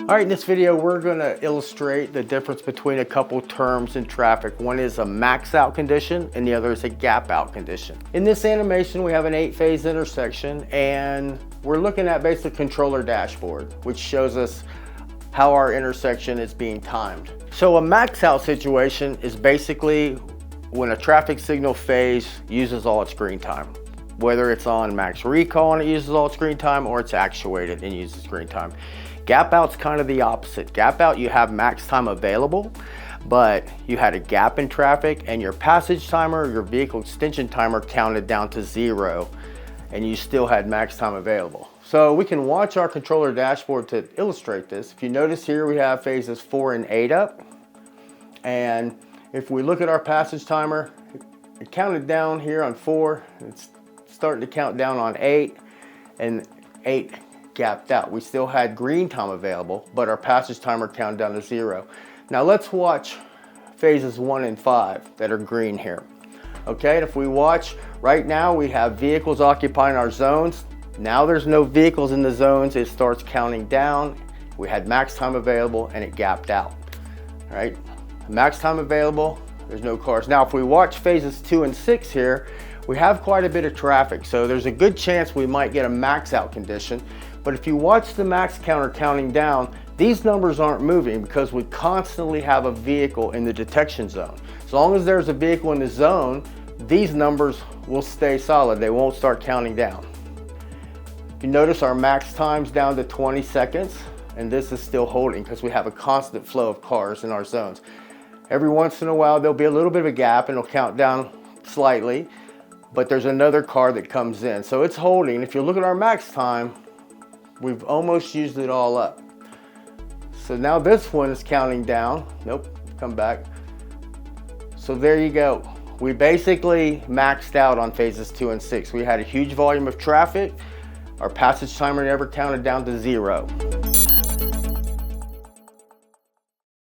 All right, in this video, we're gonna illustrate the difference between a couple terms in traffic. One is a max out condition and the other is a gap out condition. In this animation, we have an 8-phase intersection and we're looking at basically controller dashboard, which shows us how our intersection is being timed. So a max out situation is basically when a traffic signal phase uses all its green time. Whether it's on max recall and it uses all its green time or it's actuated and uses green time. Gap out's kind of the opposite. Gap out, you have max time available, but you had a gap in traffic and your passage timer, your vehicle extension timer counted down to 0 and you still had max time available. So we can watch our controller dashboard to illustrate this. If you notice here, we have phases 4 and 8 up. And if we look at our passage timer, it counted down here on 4. It's starting to count down on 8 and 8 gapped out. We still had green time available, but our passage timer counted down to 0. Now let's watch phases 1 and 5 that are green here. Okay, and if we watch, right now we have vehicles occupying our zones. Now there's no vehicles in the zones, it starts counting down. We had max time available and it gapped out. All right, max time available, there's no cars. Now if we watch phases 2 and 6 here, we have quite a bit of traffic, so there's a good chance we might get a max out condition. But if you watch the max counter counting down, these numbers aren't moving because we constantly have a vehicle in the detection zone. As long as there's a vehicle in the zone, these numbers will stay solid. They won't start counting down. You notice our max time's down to 20 seconds, and this is still holding because we have a constant flow of cars in our zones. Every once in a while, there'll be a little bit of a gap and it'll count down slightly, but there's another car that comes in. So it's holding. If you look at our max time, we've almost used it all up. So now this one is counting down. Nope, come back. So there you go. We basically maxed out on phases 2 and 6. We had a huge volume of traffic. Our passage timer never counted down to 0.